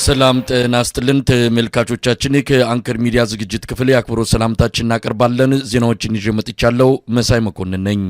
ሰላም ጤና ይስጥልን ተመልካቾቻችን ከአንከር ሚዲያ ዝግጅት ክፍል ያክብሮት ሰላምታችንን እናቀርባለን። ዜናዎችን ይዤ መጥቻለሁ። መሳይ መኮንን ነኝ።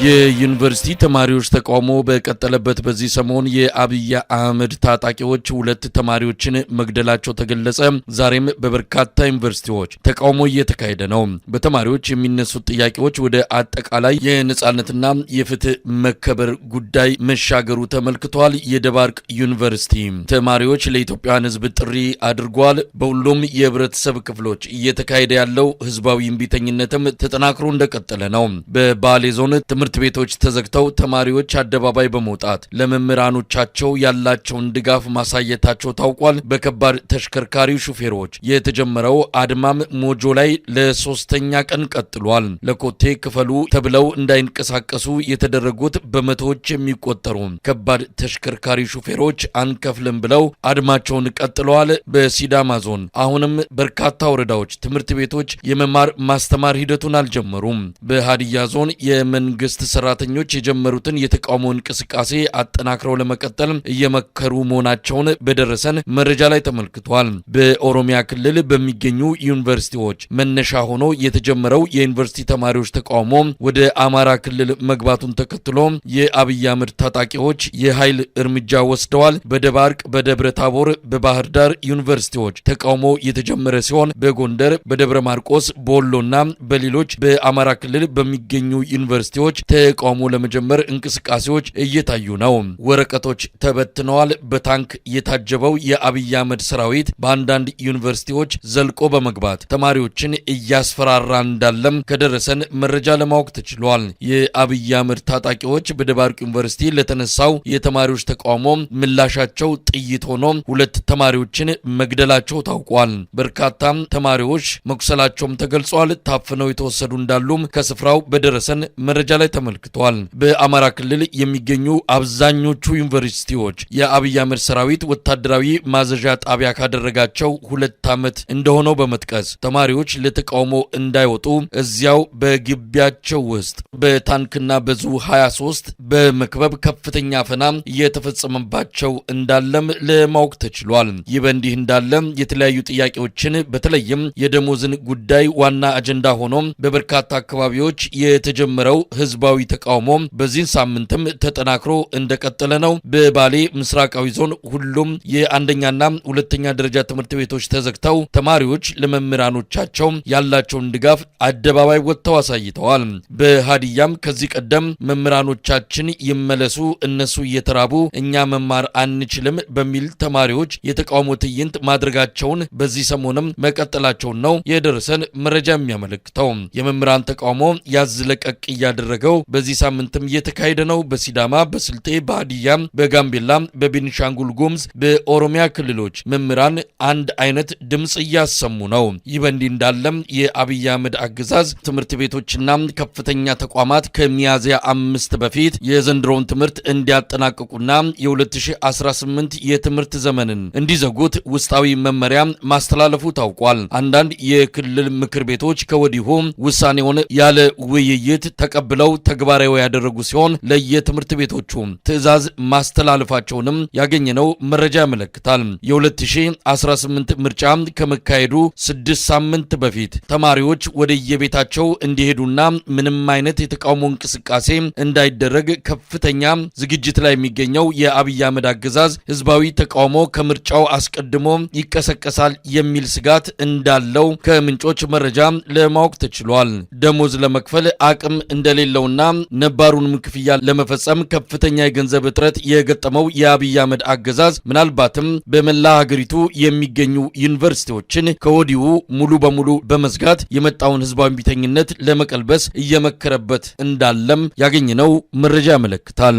የዩኒቨርሲቲ ተማሪዎች ተቃውሞ በቀጠለበት በዚህ ሰሞን የአብይ አህመድ ታጣቂዎች ሁለት ተማሪዎችን መግደላቸው ተገለጸ። ዛሬም በበርካታ ዩኒቨርሲቲዎች ተቃውሞ እየተካሄደ ነው። በተማሪዎች የሚነሱት ጥያቄዎች ወደ አጠቃላይ የነጻነትና የፍትህ መከበር ጉዳይ መሻገሩ ተመልክቷል። የደባርቅ ዩኒቨርሲቲ ተማሪዎች ለኢትዮጵያን ሕዝብ ጥሪ አድርጓል። በሁሉም የህብረተሰብ ክፍሎች እየተካሄደ ያለው ህዝባዊ እምቢተኝነትም ተጠናክሮ እንደቀጠለ ነው። በባሌ ዞን ትምህርት ቤቶች ተዘግተው ተማሪዎች አደባባይ በመውጣት ለመምህራኖቻቸው ያላቸውን ድጋፍ ማሳየታቸው ታውቋል። በከባድ ተሽከርካሪ ሹፌሮች የተጀመረው አድማም ሞጆ ላይ ለሶስተኛ ቀን ቀጥሏል። ለኮቴ ክፈሉ ተብለው እንዳይንቀሳቀሱ የተደረጉት በመቶዎች የሚቆጠሩ ከባድ ተሽከርካሪ ሹፌሮች አንከፍልም ብለው አድማቸውን ቀጥለዋል። በሲዳማ ዞን አሁንም በርካታ ወረዳዎች ትምህርት ቤቶች የመማር ማስተማር ሂደቱን አልጀመሩም። በሃዲያ ዞን የመንግስት ሰራተኞች የጀመሩትን የተቃውሞ እንቅስቃሴ አጠናክረው ለመቀጠል እየመከሩ መሆናቸውን በደረሰን መረጃ ላይ ተመልክቷል። በኦሮሚያ ክልል በሚገኙ ዩኒቨርሲቲዎች መነሻ ሆኖ የተጀመረው የዩኒቨርሲቲ ተማሪዎች ተቃውሞ ወደ አማራ ክልል መግባቱን ተከትሎ የአብይ አህመድ ታጣቂዎች የኃይል እርምጃ ወስደዋል። በደባርቅ፣ በደብረ ታቦር፣ በባህር ዳር ዩኒቨርሲቲዎች ተቃውሞ የተጀመረ ሲሆን በጎንደር፣ በደብረ ማርቆስ፣ በወሎና በሌሎች በአማራ ክልል በሚገኙ ዩኒቨርሲቲዎች ተቃውሞ ለመጀመር እንቅስቃሴዎች እየታዩ ነው። ወረቀቶች ተበትነዋል። በታንክ የታጀበው የአብይ አህመድ ሰራዊት በአንዳንድ ዩኒቨርሲቲዎች ዘልቆ በመግባት ተማሪዎችን እያስፈራራ እንዳለም ከደረሰን መረጃ ለማወቅ ተችሏል። የአብይ አህመድ ታጣቂዎች በደባርቅ ዩኒቨርሲቲ ለተነሳው የተማሪዎች ተቃውሞ ምላሻቸው ጥይት ሆኖ ሁለት ተማሪዎችን መግደላቸው ታውቋል። በርካታ ተማሪዎች መቁሰላቸውም ተገልጿል። ታፍነው የተወሰዱ እንዳሉም ከስፍራው በደረሰን መረጃ ላይ ተመልክቷል። በአማራ ክልል የሚገኙ አብዛኞቹ ዩኒቨርሲቲዎች የአብይ አህመድ ሰራዊት ወታደራዊ ማዘዣ ጣቢያ ካደረጋቸው 2 ዓመት እንደሆነው በመጥቀስ ተማሪዎች ለተቃውሞ እንዳይወጡ እዚያው በግቢያቸው ውስጥ በታንክና በዙ 23 በመክበብ ከፍተኛ አፈና እየተፈጸመባቸው እንዳለም ለማወቅ ተችሏል። ይህ በእንዲህ እንዳለ የተለያዩ ጥያቄዎችን በተለይም የደሞዝን ጉዳይ ዋና አጀንዳ ሆኖ በበርካታ አካባቢዎች የተጀመረው ህዝባዊ ተቃውሞ በዚህ ሳምንትም ተጠናክሮ እንደቀጠለ ነው። በባሌ ምስራቃዊ ዞን ሁሉም የአንደኛና ሁለተኛ ደረጃ ትምህርት ቤቶች ተዘግተው ተማሪዎች ለመምህራኖቻቸው ያላቸውን ድጋፍ አደባባይ ወጥተው አሳይተዋል። በሃዲያም ከዚህ ቀደም መምህራኖቻችን ይመለሱ፣ እነሱ እየተራቡ እኛ መማር አንችልም በሚል ተማሪዎች የተቃውሞ ትዕይንት ማድረጋቸውን በዚህ ሰሞንም መቀጠላቸውን ነው የደረሰን መረጃ የሚያመለክተው። የመምህራን ተቃውሞ ያዝለቀቅ ያደረገው በዚህ ሳምንትም እየተካሄደ ነው። በሲዳማ፣ በስልጤ፣ በሃዲያ፣ በጋምቤላ፣ በቤኒሻንጉል ጉሙዝ፣ በኦሮሚያ ክልሎች መምህራን አንድ አይነት ድምጽ እያሰሙ ነው። ይህ በእንዲህ እንዳለም የአብይ አህመድ አገዛዝ ትምህርት ቤቶችና ከፍተኛ ተቋማት ከሚያዝያ 5 በፊት የዘንድሮውን ትምህርት እንዲያጠናቅቁና የ2018 የትምህርት ዘመንን እንዲዘጉት ውስጣዊ መመሪያ ማስተላለፉ ታውቋል። አንዳንድ የክልል ምክር ቤቶች ከወዲሁ ውሳኔውን ያለ ውይይት ተቀብለው ተግባራዊ ያደረጉ ሲሆን ለየትምህርት ቤቶቹ ትዕዛዝ ማስተላለፋቸውንም ያገኘነው መረጃ ያመለክታል። የ2018 ምርጫ ከመካሄዱ 6 ሳምንት በፊት ተማሪዎች ወደ የቤታቸው እንዲሄዱና ምንም አይነት የተቃውሞ እንቅስቃሴ እንዳይደረግ ከፍተኛ ዝግጅት ላይ የሚገኘው የአብይ አህመድ አገዛዝ ህዝባዊ ተቃውሞ ከምርጫው አስቀድሞ ይቀሰቀሳል የሚል ስጋት እንዳለው ከምንጮች መረጃ ለማወቅ ተችሏል። ደሞዝ ለመክፈል አቅም እንደሌለውና ነባሩንም ክፍያ ለመፈጸም ከፍተኛ የገንዘብ እጥረት የገጠመው የአብይ አህመድ አገዛዝ ምናልባትም በመላ ሀገሪቱ የሚገኙ ዩኒቨርሲቲዎችን ከወዲሁ ሙሉ በሙሉ በመዝጋት የመጣውን ህዝባዊ እምቢተኝነት ለመቀልበስ እየመከረበት እንዳለም ያገኘነው መረጃ ያመለክታል።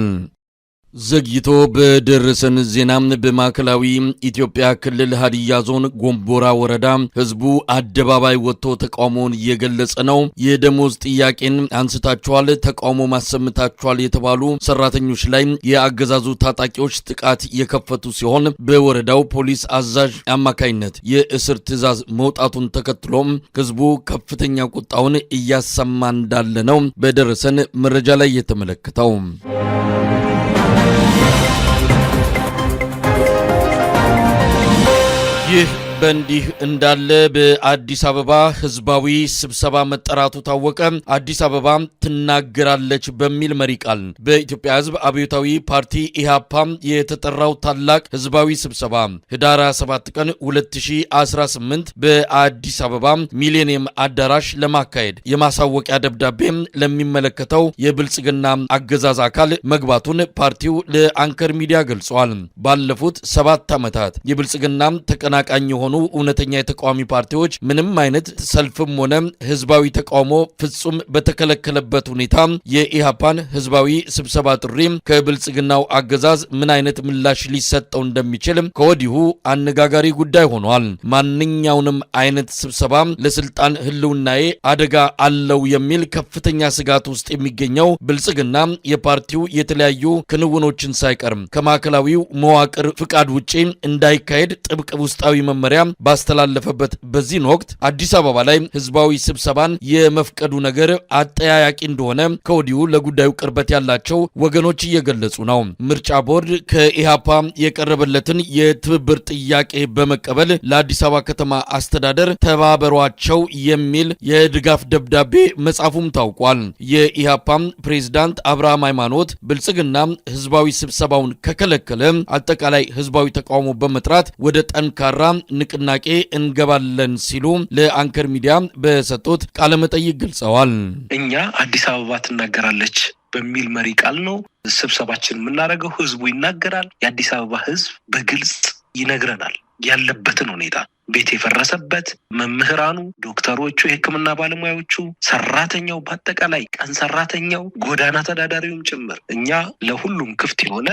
ዘግይቶ በደረሰን ዜናም በማዕከላዊ ኢትዮጵያ ክልል ሀዲያ ዞን ጎንቦራ ወረዳ ህዝቡ አደባባይ ወጥቶ ተቃውሞውን እየገለጸ ነው። የደሞዝ ጥያቄን አንስታቸዋል፣ ተቃውሞ ማሰምታቸዋል የተባሉ ሰራተኞች ላይ የአገዛዙ ታጣቂዎች ጥቃት የከፈቱ ሲሆን በወረዳው ፖሊስ አዛዥ አማካይነት የእስር ትዕዛዝ መውጣቱን ተከትሎም ህዝቡ ከፍተኛ ቁጣውን እያሰማ እንዳለ ነው በደረሰን መረጃ ላይ የተመለከተው። ይህ በእንዲህ እንዳለ በአዲስ አበባ ህዝባዊ ስብሰባ መጠራቱ ታወቀ። አዲስ አበባ ትናገራለች በሚል መሪ ቃል በኢትዮጵያ ህዝብ አብዮታዊ ፓርቲ ኢህአፓ የተጠራው ታላቅ ህዝባዊ ስብሰባ ህዳር 27 ቀን 2018 በአዲስ አበባ ሚሌኒየም አዳራሽ ለማካሄድ የማሳወቂያ ደብዳቤ ለሚመለከተው የብልጽግና አገዛዝ አካል መግባቱን ፓርቲው ለአንከር ሚዲያ ገልጿል። ባለፉት 7 ዓመታት የብልጽግና ተቀናቃኝ የሆኑ እውነተኛ የተቃዋሚ ፓርቲዎች ምንም አይነት ሰልፍም ሆነ ህዝባዊ ተቃውሞ ፍጹም በተከለከለበት ሁኔታ የኢሃፓን ህዝባዊ ስብሰባ ጥሪ ከብልጽግናው አገዛዝ ምን አይነት ምላሽ ሊሰጠው እንደሚችል ከወዲሁ አነጋጋሪ ጉዳይ ሆኗል። ማንኛውንም አይነት ስብሰባ ለስልጣን ህልውናዬ አደጋ አለው የሚል ከፍተኛ ስጋት ውስጥ የሚገኘው ብልጽግና የፓርቲው የተለያዩ ክንውኖችን ሳይቀር ከማዕከላዊው መዋቅር ፍቃድ ውጪ እንዳይካሄድ ጥብቅ ውስጣዊ መመሪያ ባስተላለፈበት በዚህ ወቅት አዲስ አበባ ላይ ህዝባዊ ስብሰባን የመፍቀዱ ነገር አጠያያቂ እንደሆነ ከወዲሁ ለጉዳዩ ቅርበት ያላቸው ወገኖች እየገለጹ ነው። ምርጫ ቦርድ ከኢሃፓ የቀረበለትን የትብብር ጥያቄ በመቀበል ለአዲስ አበባ ከተማ አስተዳደር ተባበሯቸው የሚል የድጋፍ ደብዳቤ መጻፉም ታውቋል። የኢሃፓ ፕሬዝዳንት አብርሃም ሃይማኖት ብልጽግና ህዝባዊ ስብሰባውን ከከለከለ አጠቃላይ ህዝባዊ ተቃውሞ በመጥራት ወደ ጠንካራ ንቅናቄ እንገባለን ሲሉ ለአንከር ሚዲያ በሰጡት ቃለ መጠይቅ ገልጸዋል። እኛ አዲስ አበባ ትናገራለች በሚል መሪ ቃል ነው ስብሰባችን የምናደርገው። ህዝቡ ይናገራል። የአዲስ አበባ ህዝብ በግልጽ ይነግረናል ያለበትን ሁኔታ፣ ቤት የፈረሰበት፣ መምህራኑ፣ ዶክተሮቹ፣ የህክምና ባለሙያዎቹ፣ ሰራተኛው፣ በአጠቃላይ ቀን ሰራተኛው፣ ጎዳና ተዳዳሪውም ጭምር እኛ ለሁሉም ክፍት የሆነ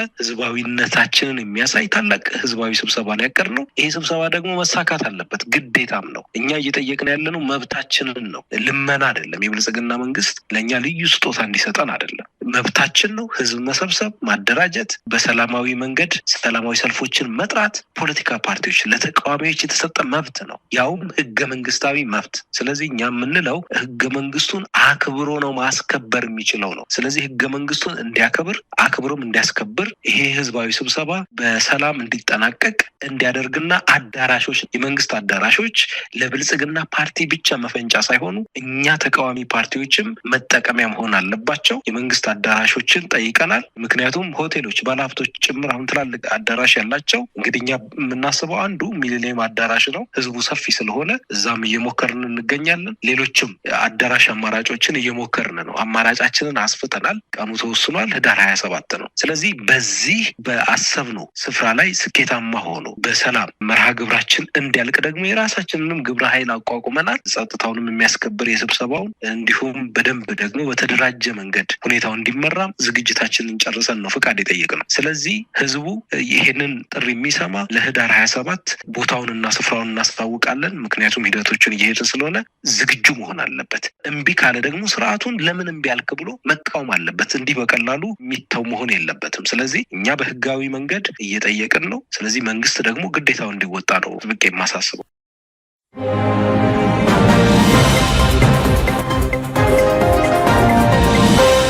ህዝባዊነታችንን የሚያሳይ ታላቅ ህዝባዊ ስብሰባ ነው ያቀርነው። ይሄ ስብሰባ ደግሞ መሳካት አለበት፣ ግዴታም ነው። እኛ እየጠየቅን ያለነው መብታችንን ነው፣ ልመና አይደለም። የብልጽግና መንግስት ለእኛ ልዩ ስጦታ እንዲሰጠን አይደለም፣ መብታችን ነው። ህዝብ መሰብሰብ፣ ማደራጀት፣ በሰላማዊ መንገድ ሰላማዊ ሰልፎችን መጥራት ፖለቲካ ፓርቲዎች ለተቃዋሚዎች የተሰጠ መብት ነው፣ ያውም ህገ መንግስታዊ መብት። ስለዚህ እኛ የምንለው ህገ መንግስቱን አክብሮ ነው ማስከበር የሚችለው ነው። ስለዚህ ህገ መንግስቱን እንዲያከብር አክብሮም እንዲያስከብር ይሄ ህዝባዊ ስብሰባ በሰላም እንዲጠናቀቅ እንዲያደርግና አዳራሾች፣ የመንግስት አዳራሾች ለብልጽግና ፓርቲ ብቻ መፈንጫ ሳይሆኑ እኛ ተቃዋሚ ፓርቲዎችም መጠቀሚያ መሆን አለባቸው። የመንግስት አዳራሾችን ጠይቀናል። ምክንያቱም ሆቴሎች፣ ባለሀብቶች ጭምር አሁን ትላልቅ አዳራሽ ያላቸው እንግዲህ እኛ የምናስበው አንዱ ሚሊኒየም አዳራሽ ነው። ህዝቡ ሰፊ ስለሆነ እዛም እየሞከርን እንገኛለን። ሌሎችም አዳራሽ አማራጮችን እየሞከርን ነው። አማራጫችንን አስፍተናል። ቀኑ ተወስኗል። ህዳር 27 ነው። ስለዚህ በዚህ በአሰብነው ስፍራ ላይ ስኬታማ ሆኖ በሰላም መርሃ ግብራችን እንዲያልቅ ደግሞ የራሳችንንም ግብረ ኃይል አቋቁመናል። ጸጥታውንም የሚያስከብር የስብሰባውን እንዲሁም በደንብ ደግሞ በተደራጀ መንገድ ሁኔታው እንዲመራም ዝግጅታችንን ጨርሰን ነው ፍቃድ የጠየቅነው። ስለዚህ ህዝቡ ይሄንን ጥሪ የሚሰማ ለህዳር 27 ቦታውንና ስፍራውን እናስታውቃለን። ምክንያቱም ሂደቶችን እየሄደ ስለሆነ ዝግጁ መሆን አለበት። እምቢ ካለ ደግሞ ስርዓቱን ለምን እምቢ አልክ ብሎ መቃወም አለበት። እንዲህ በቀላሉ የሚተው መሆን የለበትም። ስለዚህ እኛ በህጋዊ መንገድ እየጠየቅን ነው። ስለዚህ መንግስት ደግሞ ግዴታው እንዲወጣ ነው ጥብቄ የማሳስበው።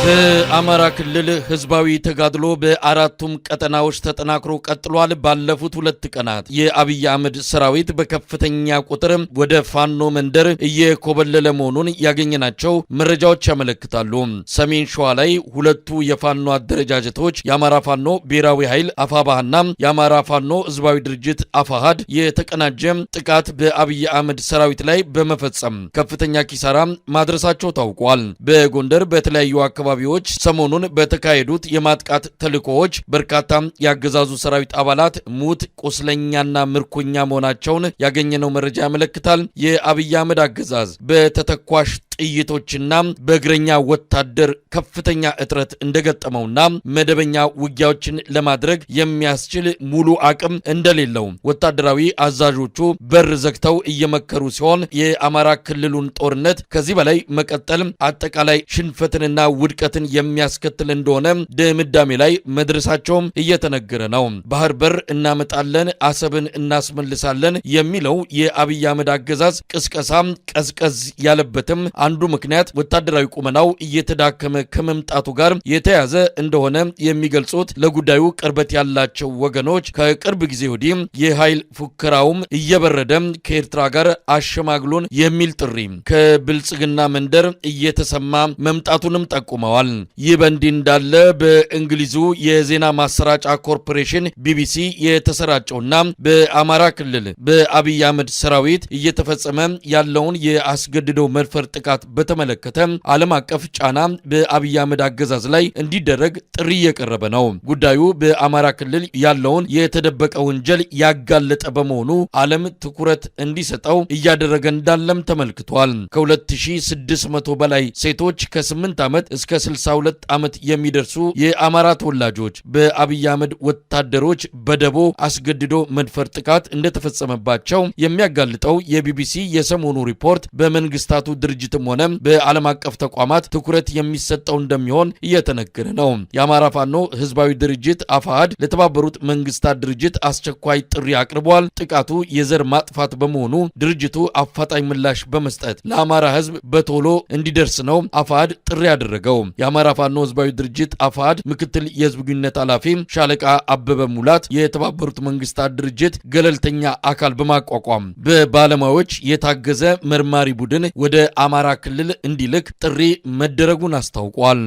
በአማራ ክልል ህዝባዊ ተጋድሎ በአራቱም ቀጠናዎች ተጠናክሮ ቀጥሏል። ባለፉት 2 ቀናት የአብይ አህመድ ሰራዊት በከፍተኛ ቁጥር ወደ ፋኖ መንደር እየኮበለለ መሆኑን ያገኘናቸው መረጃዎች ያመለክታሉ። ሰሜን ሸዋ ላይ ሁለቱ የፋኖ አደረጃጀቶች የአማራ ፋኖ ብሔራዊ ኃይል አፋባህና የአማራ ፋኖ ህዝባዊ ድርጅት አፋሃድ የተቀናጀ ጥቃት በአብይ አህመድ ሰራዊት ላይ በመፈጸም ከፍተኛ ኪሳራ ማድረሳቸው ታውቋል። በጎንደር በተለያዩ አካባቢዎች ሰሞኑን በተካሄዱት የማጥቃት ተልእኮዎች በርካታ የአገዛዙ ሰራዊት አባላት ሙት፣ ቁስለኛና ምርኮኛ መሆናቸውን ያገኘነው መረጃ ያመለክታል። የአብይ አህመድ አገዛዝ በተተኳሽ ጥይቶችና በእግረኛ ወታደር ከፍተኛ እጥረት እንደገጠመውና መደበኛ ውጊያዎችን ለማድረግ የሚያስችል ሙሉ አቅም እንደሌለው ወታደራዊ አዛዦቹ በር ዘግተው እየመከሩ ሲሆን የአማራ ክልሉን ጦርነት ከዚህ በላይ መቀጠል አጠቃላይ ሽንፈትንና ውድቀትን የሚያስከትል እንደሆነ ድምዳሜ ላይ መድረሳቸውም እየተነገረ ነው። ባህር በር እናመጣለን፣ አሰብን እናስመልሳለን የሚለው የአብይ አህመድ አገዛዝ ቅስቀሳ ቀዝቀዝ ያለበትም አንዱ ምክንያት ወታደራዊ ቁመናው እየተዳከመ ከመምጣቱ ጋር የተያዘ እንደሆነ የሚገልጹት ለጉዳዩ ቅርበት ያላቸው ወገኖች ከቅርብ ጊዜ ወዲህ የኃይል ፉከራውም እየበረደ ከኤርትራ ጋር አሸማግሎን የሚል ጥሪ ከብልጽግና መንደር እየተሰማ መምጣቱንም ጠቁመዋል። ይህ በእንዲህ እንዳለ በእንግሊዙ የዜና ማሰራጫ ኮርፖሬሽን ቢቢሲ የተሰራጨውና በአማራ ክልል በአብይ አህመድ ሰራዊት እየተፈጸመ ያለውን የአስገድዶ መድፈር ጥቃት በተመለከተ ዓለም አቀፍ ጫና በአብይ አህመድ አገዛዝ ላይ እንዲደረግ ጥሪ እየቀረበ ነው። ጉዳዩ በአማራ ክልል ያለውን የተደበቀ ወንጀል ያጋለጠ በመሆኑ ዓለም ትኩረት እንዲሰጠው እያደረገ እንዳለም ተመልክቷል። ከ2600 በላይ ሴቶች ከ8 ዓመት እስከ 62 ዓመት የሚደርሱ የአማራ ተወላጆች በአብይ አህመድ ወታደሮች በደቦ አስገድዶ መድፈር ጥቃት እንደተፈጸመባቸው የሚያጋልጠው የቢቢሲ የሰሞኑ ሪፖርት በመንግስታቱ ድርጅትም ሆነ በዓለም አቀፍ ተቋማት ትኩረት የሚሰጠው እንደሚሆን እየተነገረ ነው። የአማራ ፋኖ ህዝባዊ ድርጅት አፋሕድ ለተባበሩት መንግስታት ድርጅት አስቸኳይ ጥሪ አቅርቧል። ጥቃቱ የዘር ማጥፋት በመሆኑ ድርጅቱ አፋጣኝ ምላሽ በመስጠት ለአማራ ህዝብ በቶሎ እንዲደርስ ነው አፋሕድ ጥሪ ያደረገው። የአማራ ፋኖ ህዝባዊ ድርጅት አፋሕድ ምክትል የህዝብ ግንኙነት ኃላፊ ሻለቃ አበበ ሙላት የተባበሩት መንግስታት ድርጅት ገለልተኛ አካል በማቋቋም በባለሙያዎች የታገዘ መርማሪ ቡድን ወደ አማራ ክልል እንዲልክ ጥሪ መደረጉን አስታውቋል።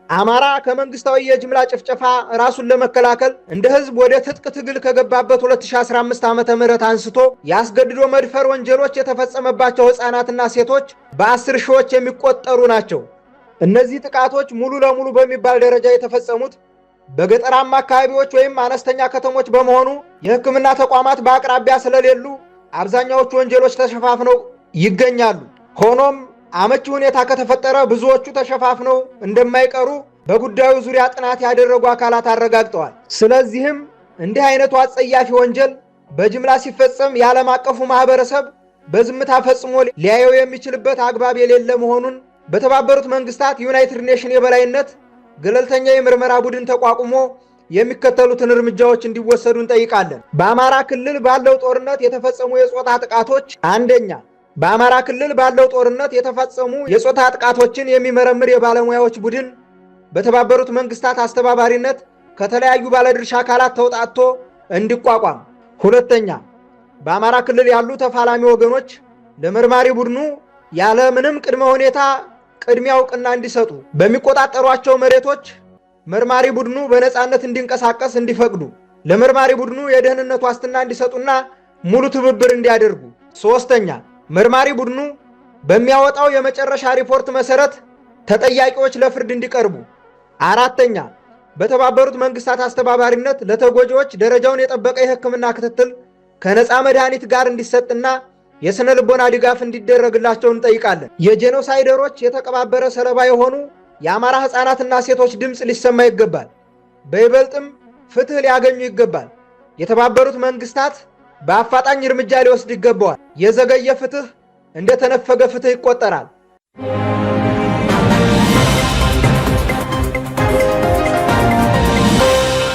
አማራ ከመንግስታዊ የጅምላ ጭፍጨፋ ራሱን ለመከላከል እንደ ህዝብ ወደ ትጥቅ ትግል ከገባበት 2015 ዓ.ም አንስቶ ያስገድዶ መድፈር ወንጀሎች የተፈጸመባቸው ህፃናትና ሴቶች በ10 ሺዎች የሚቆጠሩ ናቸው። እነዚህ ጥቃቶች ሙሉ ለሙሉ በሚባል ደረጃ የተፈጸሙት በገጠራማ አካባቢዎች ወይም አነስተኛ ከተሞች በመሆኑ የሕክምና ተቋማት በአቅራቢያ ስለሌሉ አብዛኛዎቹ ወንጀሎች ተሸፋፍነው ይገኛሉ። ሆኖም አመቺ ሁኔታ ከተፈጠረ ብዙዎቹ ተሸፋፍነው እንደማይቀሩ በጉዳዩ ዙሪያ ጥናት ያደረጉ አካላት አረጋግጠዋል። ስለዚህም እንዲህ አይነቱ አጸያፊ ወንጀል በጅምላ ሲፈጸም የዓለም አቀፉ ማህበረሰብ በዝምታ ፈጽሞ ሊያየው የሚችልበት አግባብ የሌለ መሆኑን በተባበሩት መንግስታት ዩናይትድ ኔሽን የበላይነት ገለልተኛ የምርመራ ቡድን ተቋቁሞ የሚከተሉትን እርምጃዎች እንዲወሰዱ እንጠይቃለን። በአማራ ክልል ባለው ጦርነት የተፈጸሙ የጾታ ጥቃቶች፣ አንደኛ፣ በአማራ ክልል ባለው ጦርነት የተፈጸሙ የጾታ ጥቃቶችን የሚመረምር የባለሙያዎች ቡድን በተባበሩት መንግስታት አስተባባሪነት ከተለያዩ ባለድርሻ አካላት ተውጣጥቶ እንዲቋቋም። ሁለተኛ፣ በአማራ ክልል ያሉ ተፋላሚ ወገኖች ለመርማሪ ቡድኑ ያለ ምንም ቅድመ ሁኔታ ቅድሚያ እውቅና እንዲሰጡ፣ በሚቆጣጠሯቸው መሬቶች መርማሪ ቡድኑ በነፃነት እንዲንቀሳቀስ እንዲፈቅዱ፣ ለመርማሪ ቡድኑ የደህንነት ዋስትና እንዲሰጡና ሙሉ ትብብር እንዲያደርጉ። ሶስተኛ፣ መርማሪ ቡድኑ በሚያወጣው የመጨረሻ ሪፖርት መሰረት ተጠያቂዎች ለፍርድ እንዲቀርቡ። አራተኛ፣ በተባበሩት መንግስታት አስተባባሪነት ለተጎጂዎች ደረጃውን የጠበቀ የሕክምና ክትትል ከነፃ መድኃኒት ጋር እንዲሰጥና የስነ ልቦና ድጋፍ እንዲደረግላቸው እንጠይቃለን። የጄኖሳይደሮች የተቀባበረ ሰለባ የሆኑ የአማራ ህፃናትና ሴቶች ድምፅ ሊሰማ ይገባል። በይበልጥም ፍትህ ሊያገኙ ይገባል። የተባበሩት መንግስታት በአፋጣኝ እርምጃ ሊወስድ ይገባዋል። የዘገየ ፍትህ እንደተነፈገ ፍትህ ይቆጠራል።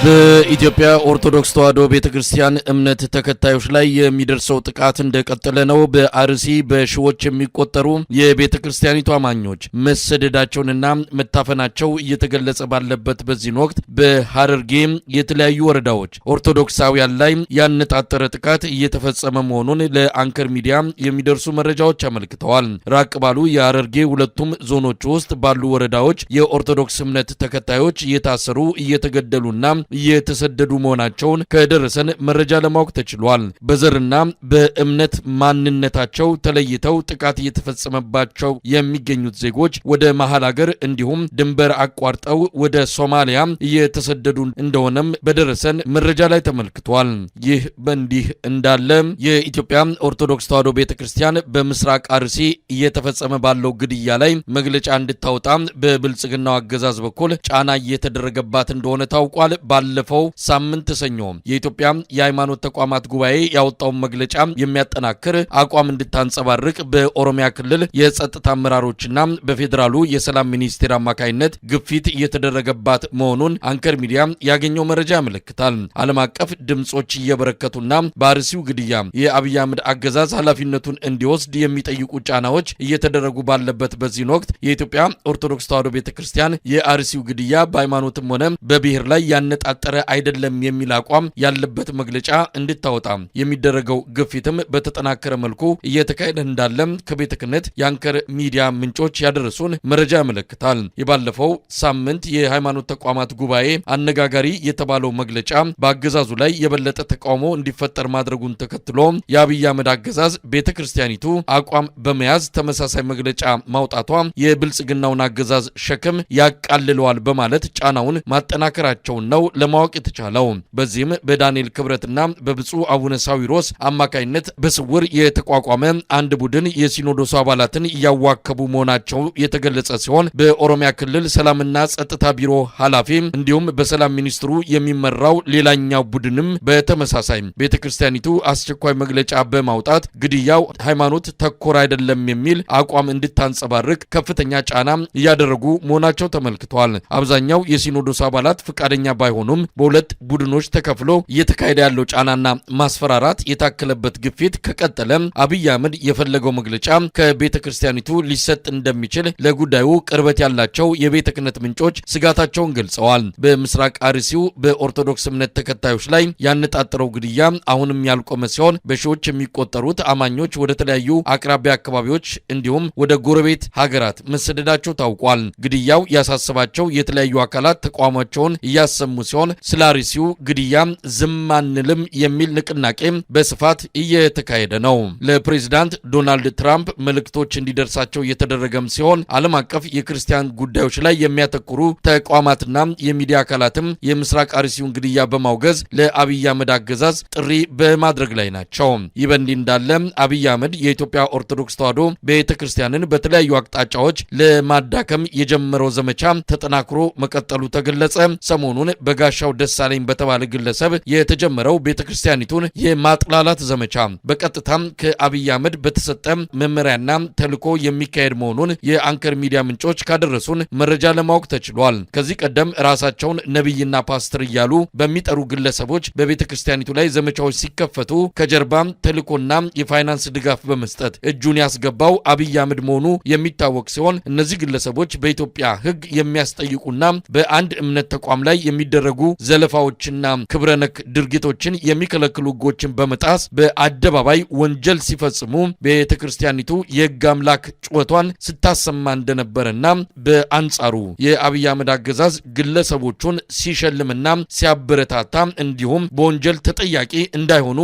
በኢትዮጵያ ኦርቶዶክስ ተዋሕዶ ቤተክርስቲያን እምነት ተከታዮች ላይ የሚደርሰው ጥቃት እንደቀጠለ ነው። በአርሲ በሺዎች የሚቆጠሩ የቤተክርስቲያኒቱ አማኞች መሰደዳቸውንና መታፈናቸው እየተገለጸ ባለበት በዚህን ወቅት በሐረርጌ የተለያዩ ወረዳዎች ኦርቶዶክሳውያን ላይ ያነጣጠረ ጥቃት እየተፈጸመ መሆኑን ለአንከር ሚዲያ የሚደርሱ መረጃዎች አመልክተዋል። ራቅ ባሉ የሐረርጌ ሁለቱም ዞኖች ውስጥ ባሉ ወረዳዎች የኦርቶዶክስ እምነት ተከታዮች እየታሰሩ እየተገደሉና እየተሰደዱ መሆናቸውን ከደረሰን መረጃ ለማወቅ ተችሏል። በዘርና በእምነት ማንነታቸው ተለይተው ጥቃት እየተፈጸመባቸው የሚገኙት ዜጎች ወደ መሃል ሀገር እንዲሁም ድንበር አቋርጠው ወደ ሶማሊያ እየተሰደዱ እንደሆነም በደረሰን መረጃ ላይ ተመልክቷል። ይህ በእንዲህ እንዳለ የኢትዮጵያ ኦርቶዶክስ ተዋሕዶ ቤተክርስቲያን በምስራቅ አርሲ እየተፈጸመ ባለው ግድያ ላይ መግለጫ እንድታወጣ በብልጽግናው አገዛዝ በኩል ጫና እየተደረገባት እንደሆነ ታውቋል። ባለፈው ሳምንት ሰኞ የኢትዮጵያ የሃይማኖት ተቋማት ጉባኤ ያወጣውን መግለጫ የሚያጠናክር አቋም እንድታንጸባርቅ በኦሮሚያ ክልል የጸጥታ አመራሮችና በፌዴራሉ የሰላም ሚኒስቴር አማካይነት ግፊት እየተደረገባት መሆኑን አንከር ሚዲያ ያገኘው መረጃ ያመለክታል። ዓለም አቀፍ ድምጾች እየበረከቱና በአርሲው ግድያ የአብይ አህመድ አገዛዝ ኃላፊነቱን እንዲወስድ የሚጠይቁ ጫናዎች እየተደረጉ ባለበት በዚህ ወቅት የኢትዮጵያ ኦርቶዶክስ ተዋሕዶ ቤተክርስቲያን የአርሲው ግድያ በሃይማኖትም ሆነ በብሔር ላይ ያነጣጠረ አይደለም የሚል አቋም ያለበት መግለጫ እንድታወጣ የሚደረገው ግፊትም በተጠናከረ መልኩ እየተካሄደ እንዳለ ከቤተ ክህነት የአንከር ሚዲያ ምንጮች ያደረሱን መረጃ ያመለክታል። የባለፈው ሳምንት የሃይማኖት ተቋማት ጉባኤ አነጋጋሪ የተባለው መግለጫ በአገዛዙ ላይ የበለጠ ተቃውሞ እንዲፈጠር ማድረጉን ተከትሎ የአብይ አህመድ አገዛዝ ቤተ ክርስቲያኒቱ አቋም በመያዝ ተመሳሳይ መግለጫ ማውጣቷ የብልጽግናውን አገዛዝ ሸክም ያቃልለዋል በማለት ጫናውን ማጠናከራቸውን ነው ለማወቅ የተቻለው። በዚህም በዳንኤል ክብረትና በብፁዕ አቡነ ሳዊሮስ አማካይነት በስውር የተቋቋመ አንድ ቡድን የሲኖዶሱ አባላትን እያዋከቡ መሆናቸው የተገለጸ ሲሆን በኦሮሚያ ክልል ሰላምና ጸጥታ ቢሮ ኃላፊ እንዲሁም በሰላም ሚኒስትሩ የሚመራው ሌላኛው ቡድንም በተመሳሳይ ቤተክርስቲያኒቱ አስቸኳይ መግለጫ በማውጣት ግድያው ሃይማኖት ተኮር አይደለም የሚል አቋም እንድታንጸባርቅ ከፍተኛ ጫና እያደረጉ መሆናቸው ተመልክቷል። አብዛኛው የሲኖዶስ አባላት ፍቃደኛ ባይሆኑም በሁለት ቡድኖች ተከፍሎ እየተካሄደ ያለው ጫናና ማስፈራራት የታከለበት ግፊት ከቀጠለ አብይ አህመድ የፈለገው መግለጫ ከቤተ ክርስቲያኒቱ ሊሰጥ እንደሚችል ለጉዳዩ ቅርበት ያላቸው የቤተ ክህነት ምንጮች ስጋታቸውን ገልጸዋል። በምስራቅ አርሲው በኦርቶዶክስ እምነት ተከታዮች ላይ ያነጣጠረው ግድያ አሁንም ያልቆመ ሲሆን በሺዎች የሚቆጠሩት አማኞች ወደ ተለያዩ አቅራቢያ አካባቢዎች እንዲሁም ወደ ጎረቤት ሀገራት መሰደዳቸው ታውቋል። ግድያው ያሳሰባቸው የተለያዩ አካላት ተቋማቸውን እያሰሙ ሲሆን ስለ አርሲው ግድያ ዝም አንልም የሚል ንቅናቄ በስፋት እየተካሄደ ነው። ለፕሬዝዳንት ዶናልድ ትራምፕ መልእክቶች እንዲደርሳቸው እየተደረገም ሲሆን ዓለም አቀፍ የክርስቲያን ጉዳዮች ላይ የሚያተኩሩ ተቋማትና የሚዲያ አካላትም የምስራቅ አርሲውን ግድያ በማውገዝ ለአብይ አህመድ አገዛዝ ጥሪ በማድረግ ላይ ናቸው። ይህ በእንዲህ እንዳለ አብይ አህመድ የኢትዮጵያ ኦርቶዶክስ ተዋሕዶ ቤተክርስቲያንን በተለያዩ አቅጣጫዎች ለማዳከም የጀመረው ዘመቻ ተጠናክሮ መቀጠሉ ተገለጸ። ሰሞኑን በጋሻው ደሳለኝ በተባለ ግለሰብ የተጀመረው ቤተክርስቲያኒቱን የማጥላላት ዘመቻ በቀጥታም ከአብይ አህመድ በተሰጠ መመሪያና ተልዕኮ የሚካሄድ መሆኑን የአንከር ሚዲያ ምንጮች ካደረሱን መረጃ ለማወቅ ተችሏል። ከዚህ ቀደም ራሳቸውን ነብይና ፓስተር እያሉ በሚጠሩ ግለሰቦች በቤተክርስቲያኒቱ ላይ ዘመቻዎች ሲከፈቱ ከጀርባ ተልዕኮና የፋይናንስ ድጋፍ በመስጠት እጁን ያስገባው አብይ አህመድ መሆኑ የሚታወቅ ሲሆን እነዚህ ግለሰቦች በኢትዮጵያ ሕግ የሚያስጠይቁና በአንድ እምነት ተቋም ላይ የሚደረጉ ዘለፋዎችና ክብረነክ ድርጊቶችን የሚከለክሉ ሕጎችን በመጣስ በአደባባይ ወንጀል ሲፈጽሙ ቤተክርስቲያኒቱ የሕግ አምላክ ጩኸቷን ስታሰማ እንደነበረና በአንጻሩ የአብይ አህመድ አገዛዝ ግለሰቦቹን ሲሸልምና ሲያበረታታ እንዲሁም በወንጀል ተጠያቂ እንዳይሆኑ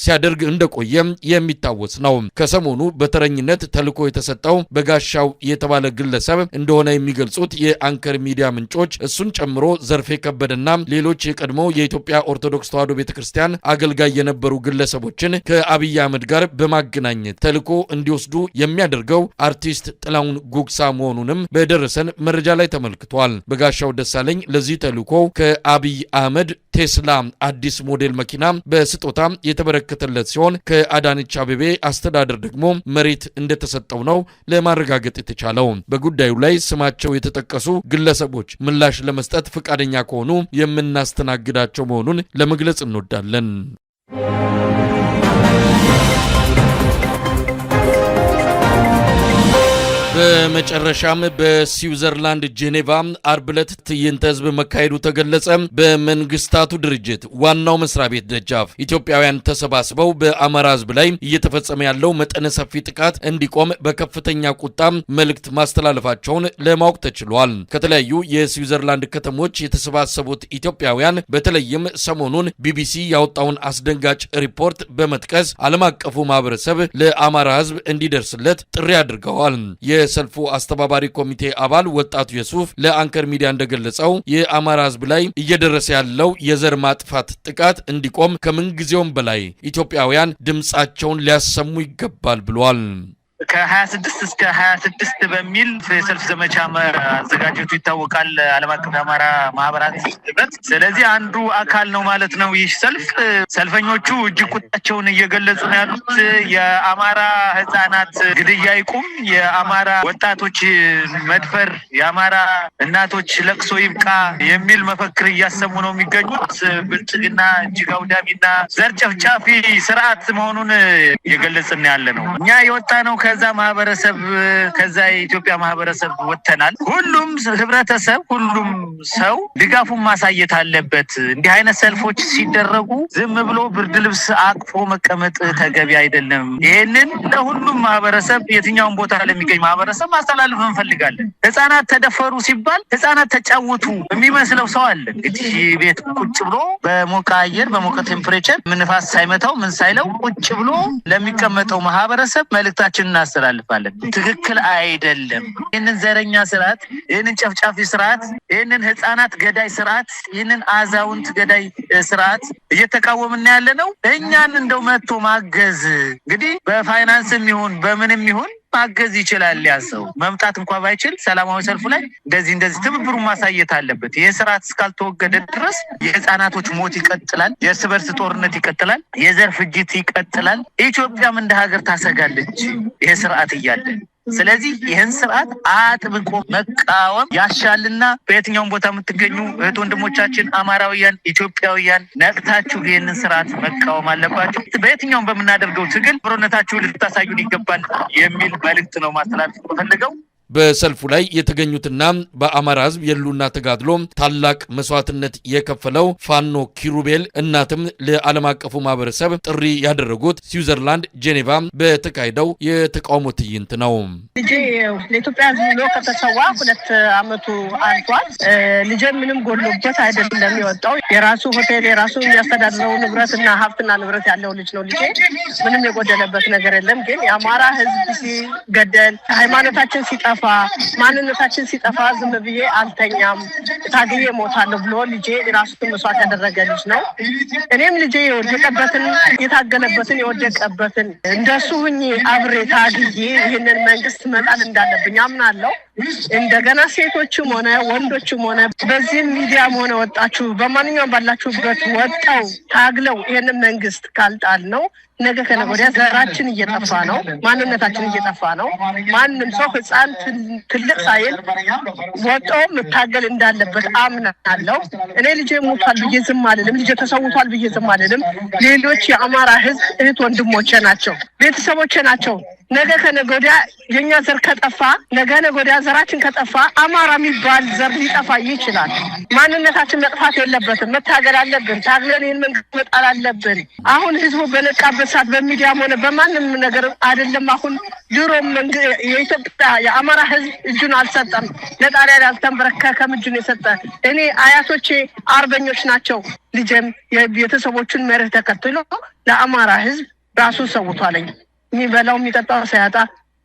ሲያደርግ እንደቆየ የሚታወስ ነው። ከሰሞኑ በተረኝነት ተልዕኮ የተሰጠው በጋሻው የተባለ ግለሰብ እንደሆነ የሚገልጹት የአንከር ሚዲያ ምንጮች እሱን ጨምሮ ዘርፌ ከበደና ሌሎች የቀድሞ የኢትዮጵያ ኦርቶዶክስ ተዋሕዶ ቤተክርስቲያን አገልጋይ የነበሩ ግለሰቦችን ከአብይ አህመድ ጋር በማገናኘት ተልዕኮ እንዲወስዱ የሚያደርገው አርቲስት ጥላሁን ጉግሳ መሆኑንም በደረሰን መረጃ ላይ ተመልክቷል። በጋሻው ደሳለኝ ለዚህ ተልዕኮ ከአብይ አህመድ ቴስላ አዲስ ሞዴል መኪና በስጦታ የተበረከተለት ሲሆን ከአዳነች አቤቤ አስተዳደር ደግሞ መሬት እንደተሰጠው ነው ለማረጋገጥ የተቻለው። በጉዳዩ ላይ ስማቸው የተጠቀሱ ግለሰቦች ምላሽ ለመስጠት ፈቃደኛ ከሆኑ የምናስተናግዳቸው መሆኑን ለመግለጽ እንወዳለን። በመጨረሻም በስዊዘርላንድ ጄኔቫ አርብ ዕለት ትዕይንተ ህዝብ መካሄዱ ተገለጸ። በመንግስታቱ ድርጅት ዋናው መስሪያ ቤት ደጃፍ ኢትዮጵያውያን ተሰባስበው በአማራ ህዝብ ላይ እየተፈጸመ ያለው መጠነ ሰፊ ጥቃት እንዲቆም በከፍተኛ ቁጣ መልእክት ማስተላለፋቸውን ለማወቅ ተችሏል። ከተለያዩ የስዊዘርላንድ ከተሞች የተሰባሰቡት ኢትዮጵያውያን በተለይም ሰሞኑን ቢቢሲ ያወጣውን አስደንጋጭ ሪፖርት በመጥቀስ ዓለም አቀፉ ማህበረሰብ ለአማራ ህዝብ እንዲደርስለት ጥሪ አድርገዋል። የሰልፉ አስተባባሪ ኮሚቴ አባል ወጣቱ የሱፍ ለአንከር ሚዲያ እንደገለጸው የአማራ ህዝብ ላይ እየደረሰ ያለው የዘር ማጥፋት ጥቃት እንዲቆም ከምንጊዜውም በላይ ኢትዮጵያውያን ድምጻቸውን ሊያሰሙ ይገባል ብሏል። ከ26 እስከ 26 በሚል የሰልፍ ዘመቻ አዘጋጀቱ ይታወቃል ዓለም አቀፍ አማራ ማህበራት ህብረት። ስለዚህ አንዱ አካል ነው ማለት ነው ይህ ሰልፍ። ሰልፈኞቹ እጅግ ቁጣቸውን እየገለጹ ነው ያሉት። የአማራ ህፃናት ግድያ ይቁም፣ የአማራ ወጣቶች መድፈር፣ የአማራ እናቶች ለቅሶ ይብቃ የሚል መፈክር እያሰሙ ነው የሚገኙት። ብልጽግና እጅግ አውዳሚና ዘር ጨፍጫፊ ስርዓት መሆኑን እየገለጽን ያለ ነው። እኛ የወጣ ነው ከዛ ማህበረሰብ ከዛ የኢትዮጵያ ማህበረሰብ ወጥተናል። ሁሉም ህብረተሰብ ሁሉም ሰው ድጋፉን ማሳየት አለበት። እንዲህ አይነት ሰልፎች ሲደረጉ ዝም ብሎ ብርድ ልብስ አቅፎ መቀመጥ ተገቢ አይደለም። ይሄንን ለሁሉም ማህበረሰብ የትኛውን ቦታ ለሚገኝ ማህበረሰብ ማስተላለፍ እንፈልጋለን። ህፃናት ተደፈሩ ሲባል ህፃናት ተጫወቱ የሚመስለው ሰው አለ። እንግዲህ ቤት ቁጭ ብሎ በሞቀ አየር በሞቀ ቴምፕሬቸር ምንፋስ ሳይመታው ምን ሳይለው ቁጭ ብሎ ለሚቀመጠው ማህበረሰብ መልእክታችን እናስተላልፋለን። ትክክል አይደለም። ይህንን ዘረኛ ስርዓት፣ ይህንን ጨፍጫፊ ስርዓት፣ ይህንን ህፃናት ገዳይ ስርዓት፣ ይህንን አዛውንት ገዳይ ስርዓት እየተቃወምን ያለ ነው። እኛን እንደው መጥቶ ማገዝ እንግዲህ በፋይናንስም ይሁን በምንም ይሁን ማገዝ ይችላል። ያሰው መምጣት እንኳን ባይችል ሰላማዊ ሰልፉ ላይ እንደዚህ ትብብሩን ማሳየት አለበት። ይህ ስርዓት እስካልተወገደ ድረስ የህፃናቶች ሞት ይቀጥላል፣ የእርስ በርስ ጦርነት ይቀጥላል፣ የዘር ፍጅት ይቀጥላል። ኢትዮጵያም እንደ ሀገር ታሰጋለች ይህ ስርዓት እያለ። ስለዚህ ይህን ስርዓት አጥብቆ መቃወም ያሻልና በየትኛውም ቦታ የምትገኙ እህት ወንድሞቻችን አማራውያን፣ ኢትዮጵያውያን ነቅታችሁ ይህንን ስርዓት መቃወም አለባችሁ። በየትኛውም በምናደርገው ትግል ብሮነታችሁ ልታሳዩን ይገባል የሚል መልእክት ነው ማስተላለፍ የምፈልገው። በሰልፉ ላይ የተገኙትና በአማራ ህዝብ የሉና ተጋድሎ ታላቅ መስዋዕትነት የከፈለው ፋኖ ኪሩቤል እናትም ለዓለም አቀፉ ማህበረሰብ ጥሪ ያደረጉት ስዊዘርላንድ ጄኔቫ በተካሄደው የተቃውሞ ትዕይንት ነው። ልጄ ለኢትዮጵያ ህዝብ ብሎ ከተሰዋ 2 ዓመቱ አልፏል። ልጄ ምንም ጎሎበት አይደለም የወጣው። የራሱ ሆቴል የራሱ የሚያስተዳድረው ንብረትና ሀብትና ንብረት ያለው ልጅ ነው። ልጄ ምንም የጎደለበት ነገር የለም። ግን የአማራ ህዝብ ሲገደል ሃይማኖታችን ሲጠፋ ማንነታችን ሲጠፋ ዝም ብዬ አልተኛም ታግዬ ሞታለሁ ብሎ ልጄ ራሱን መስዋዕት ያደረገ ልጅ ነው። እኔም ልጄ የወደቀበትን የታገለበትን የወደቀበትን እንደሱ ሁኜ አብሬ ታግዬ ይህንን መንግስት መጣል እንዳለብኝ አምናለሁ። እንደገና ሴቶችም ሆነ ወንዶችም ሆነ በዚህም ሚዲያም ሆነ ወጣችሁ በማንኛውም ባላችሁበት ወጣው ታግለው ይህንን መንግስት ካልጣል ነው ነገ ከነገ ወዲያ ዘራችን እየጠፋ ነው፣ ማንነታችን እየጠፋ ነው። ማንም ሰው ህፃን ትልቅ ሳይል ወጦ መታገል እንዳለበት አምናለሁ። እኔ ልጄ ሞቷል ብዬ ዝም አልልም፣ ልጄ ተሰውቷል ብዬ ዝም አልልም። ሌሎች የአማራ ህዝብ እህት ወንድሞቼ ናቸው፣ ቤተሰቦቼ ናቸው። ነገ ከነገ ወዲያ የኛ ዘር ከጠፋ ነገ ወዲያ ዘራችን ከጠፋ አማራ የሚባል ዘር ሊጠፋ ይችላል። ማንነታችን መጥፋት የለበትም። መታገል አለብን። ታግለን ይህን መንግስት መጣል አለብን። አሁን ህዝቡ በነቃበት ሰዓት በሚዲያም ሆነ በማንም ነገር አይደለም። አሁን ድሮም የኢትዮጵያ የአማራ ህዝብ እጁን አልሰጠም፣ ለጣሊያን አልተንበረከከም፣ እጁን የሰጠ እኔ አያቶቼ አርበኞች ናቸው። ልጄም የቤተሰቦቹን መርህ ተከትሎ ለአማራ ህዝብ ራሱን ሰውቷለኝ። የሚበላው የሚጠጣው ሳያጣ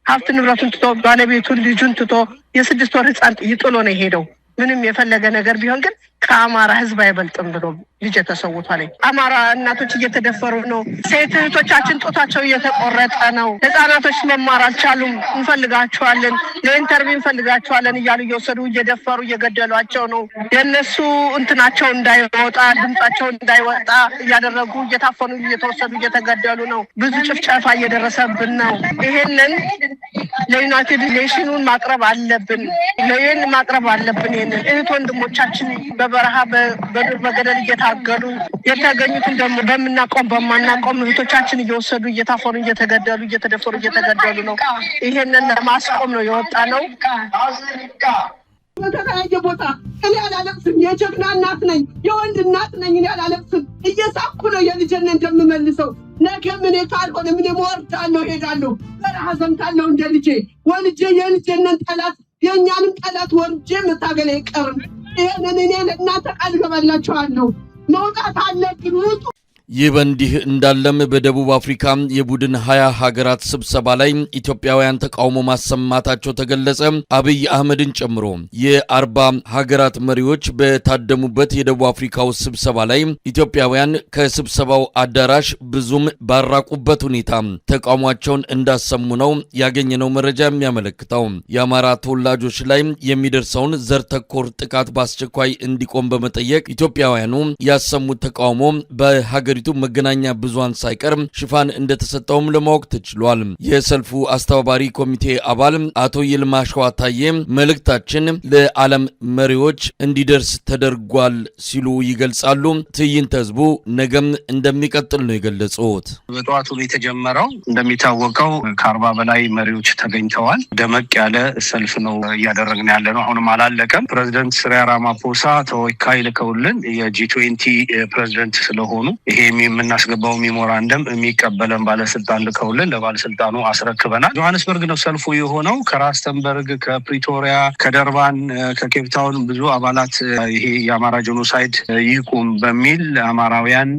ሀብት ንብረቱን ትቶ ባለቤቱን ልጁን ትቶ የ6 ወር ህፃን ይጥሎ ነው የሄደው። ምንም የፈለገ ነገር ቢሆን ግን ከአማራ ህዝብ አይበልጥም ብሎ ልጅ ተሰውቷል። አማራ እናቶች እየተደፈሩ ነው። ሴት እህቶቻችን ጦታቸው እየተቆረጠ ነው። ህፃናቶች መማር አልቻሉም። እንፈልጋቸዋለን፣ ለኢንተርቪው እንፈልጋቸዋለን እያሉ እየወሰዱ እየደፈሩ እየገደሏቸው ነው። የነሱ እንትናቸው እንዳይወጣ ድምጻቸው እንዳይወጣ እያደረጉ እየታፈኑ እየተወሰዱ እየተገደሉ ነው። ብዙ ጭፍጨፋ እየደረሰብን ነው። ይሄንን ለዩናይትድ ኔሽኑን ማቅረብ አለብን፣ ለዩኤን ማቅረብ አለብን። ይሄንን እህት ወንድሞቻችን በበረሃ በዱር በገደል እየታገሉ የተገኙትን ደግሞ በምናቆም በማናቆም እህቶቻችን እየወሰዱ እየታፈኑ እየተገደሉ እየተደፈሩ እየተገደሉ ነው። ይሄንን ለማስቆም ነው የወጣ ነው። በተለያየ ቦታ እኔ አላለቅስም። የጀግና እናት ነኝ፣ የወንድ እናት ነኝ። እኔ አላለቅስም። እየሳኩ ነው የልጄን እንደምመልሰው። ነገ ምን ካልሆነ ምን ሞርታለሁ ሄዳለሁ፣ በረሃ ዘምታለሁ እንደ ልጄ ወልጄ የልጄን ጠላት የኛንም ጠላት ወርጄ መታገል አይቀርም። ይሄንን እኔ ለእናንተ ቃል ገባላችኋለሁ። መውጣት አለብን፣ ውጡ። ይህ በእንዲህ እንዳለም በደቡብ አፍሪካ የቡድን 20 ሀገራት ስብሰባ ላይ ኢትዮጵያውያን ተቃውሞ ማሰማታቸው ተገለጸ። አብይ አህመድን ጨምሮ የ40 ሀገራት መሪዎች በታደሙበት የደቡብ አፍሪካው ስብሰባ ላይ ኢትዮጵያውያን ከስብሰባው አዳራሽ ብዙም ባራቁበት ሁኔታ ተቃውሟቸውን እንዳሰሙ ነው ያገኘነው መረጃ የሚያመለክተው። የአማራ ተወላጆች ላይ የሚደርሰውን ዘር ተኮር ጥቃት በአስቸኳይ እንዲቆም በመጠየቅ ኢትዮጵያውያኑ ያሰሙት ተቃውሞ በሀገሪቱ መገናኛ ብዙሃን ሳይቀር ሽፋን እንደተሰጠውም ለማወቅ ተችሏል። የሰልፉ አስተባባሪ ኮሚቴ አባል አቶ ይልማ ሸዋታዬ መልእክታችን ለዓለም መሪዎች እንዲደርስ ተደርጓል ሲሉ ይገልጻሉ። ትዕይንተ ህዝቡ ነገም እንደሚቀጥል ነው የገለጹት። በጠዋቱ የተጀመረው እንደሚታወቀው ከ40 በላይ መሪዎች ተገኝተዋል። ደመቅ ያለ ሰልፍ ነው እያደረግን ያለ ነው። አሁንም አላለቀም። ፕሬዝዳንት ሲሪል ራማፎሳ ተወካይ ልከውልን የጂ20 ፕሬዝዳንት ስለሆኑ ይሄ የምናስገባው ሜሞራንደም የሚቀበለን ባለስልጣን ልከውልን ለባለስልጣኑ አስረክበናል። ጆሃንስበርግ ነው ሰልፉ የሆነው። ከራስተንበርግ፣ ከፕሪቶሪያ፣ ከደርባን፣ ከኬፕታውን ብዙ አባላት ይሄ የአማራ ጄኖሳይድ ይቁም በሚል አማራውያን፣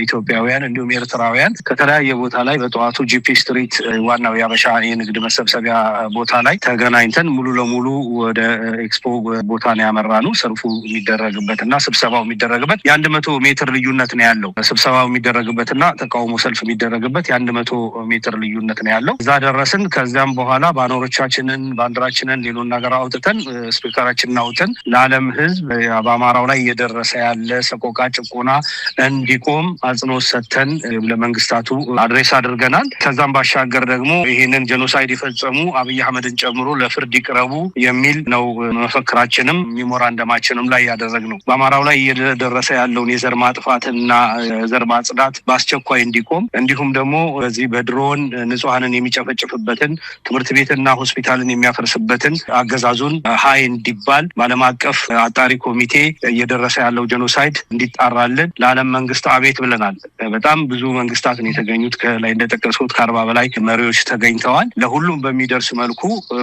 ኢትዮጵያውያን እንዲሁም ኤርትራውያን ከተለያየ ቦታ ላይ በጠዋቱ ጂፒ ስትሪት ዋናው የአበሻ የንግድ መሰብሰቢያ ቦታ ላይ ተገናኝተን ሙሉ ለሙሉ ወደ ኤክስፖ ቦታ ነው ያመራነው። ሰልፉ የሚደረግበትና ስብሰባው የሚደረግበት የ100 ሜትር ልዩነት ነው ያለው። ስብሰባው የሚደረግበትና ተቃውሞ ሰልፍ የሚደረግበት የ100 ሜትር ልዩነት ነው ያለው። እዛ ደረስን። ከዚያም በኋላ ባነሮቻችንን ባንዲራችንን ሌሎን ነገር አውጥተን ስፒከራችንን አውጥተን ለዓለም ሕዝብ በአማራው ላይ እየደረሰ ያለ ሰቆቃ ጭቆና እንዲቆም አጽንኦት ሰጥተን ለመንግስታቱ አድሬስ አድርገናል። ከዛም ባሻገር ደግሞ ይሄንን ጄኖሳይድ የፈጸሙ አብይ አህመድን ጨምሮ ለፍርድ ይቅረቡ የሚል ነው መፈክራችንም ሜሞራንደማችንም ላይ ያደረግነው። በአማራው ላይ እየደረሰ ያለውን የዘር ማጥፋትና ዘር ማጽዳት በአስቸኳይ እንዲቆም እንዲሁም ደግሞ በዚህ በድሮን ንጹሃንን የሚጨፈጭፍበትን ትምህርት ቤትና ሆስፒታልን የሚያፈርስበትን አገዛዙን ሀይ እንዲባል በዓለም አቀፍ አጣሪ ኮሚቴ እየደረሰ ያለው ጄኖሳይድ እንዲጣራልን ለዓለም መንግስት አቤት ብለናል። በጣም ብዙ መንግስታት ነው የተገኙት። ከላይ እንደጠቀሱት ከ40 በላይ መሪዎች ተገኝተዋል። ለሁሉም በሚደርስ መልኩ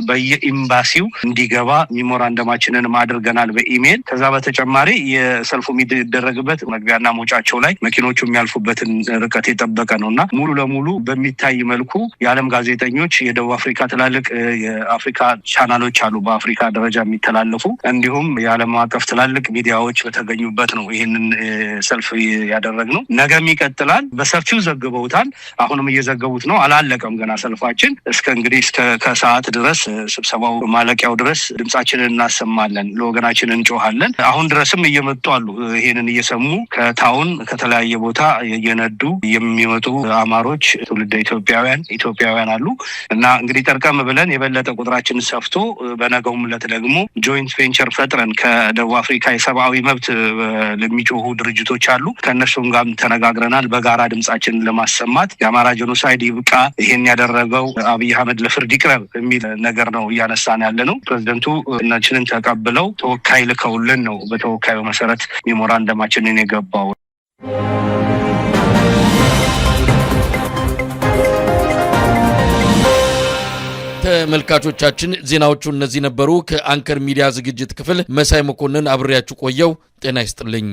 በየኤምባሲው እንዲገባ ሜሞራንደማችንን አድርገናል በኢሜል። ከዛ በተጨማሪ የሰልፉ የሚደረግበት መግቢያና መውጫቸው ላይ መኪኖቹ የሚያልፉበትን ርቀት የጠበቀ ነውና ሙሉ ለሙሉ በሚታይ መልኩ የዓለም ጋዜጠኞች፣ የደቡብ አፍሪካ ትላልቅ የአፍሪካ ቻናሎች አሉ በአፍሪካ ደረጃ የሚተላለፉ እንዲሁም የዓለም አቀፍ ትላልቅ ሚዲያዎች በተገኙበት ነው ይህንን ሰልፍ ያደረግነው። ነገም ይቀጥላል። በሰፊው ዘግበውታል። አሁንም እየዘገቡት ነው። አላለቀም ገና ሰልፋችን። እስከ ከሰዓት ድረስ ስብሰባው ማለቂያው ድረስ ድምጻችንን እናሰማለን፣ ለወገናችን እንጮሃለን። አሁን ድረስም እየመጡ አሉ። ይሄንን እየሰሙ ከታውን ከተለያየ ቦታ እየነዱ የሚመጡ አማሮች ትውልደ ኢትዮጵያውያን አሉ እና እንግዲህ ጠርቀም ብለን የበለጠ ቁጥራችን ሰፍቶ በነገውም ዕለት ደግሞ ጆይንት ቬንቸር ፈጥረን ከደቡብ አፍሪካ የሰብአዊ መብት ለሚጮሁ ድርጅቶች አሉ ከነሱም ጋር ተነጋግረናል። በጋራ ድምጻችንን ለማሰማት የአማራ ጄኖሳይድ ይብቃ፣ ይሄን ያደረገው አብይ አህመድ ለፍርድ ይቅረብ የሚል ነገር ነው እያነሳን ያለ ነው። ፕሬዝዳንቱ እናችንን ተቀብለው ተወካይ ልከውልን ነው በተወካዩ መሰረት ሜሞራንደማችንን የገባው። ተመልካቾቻችን ዜናዎቹ እነዚህ ነበሩ። ከአንከር ሚዲያ ዝግጅት ክፍል መሳይ መኮንን አብሬያችሁ ቆየው። ጤና ይስጥልኝ።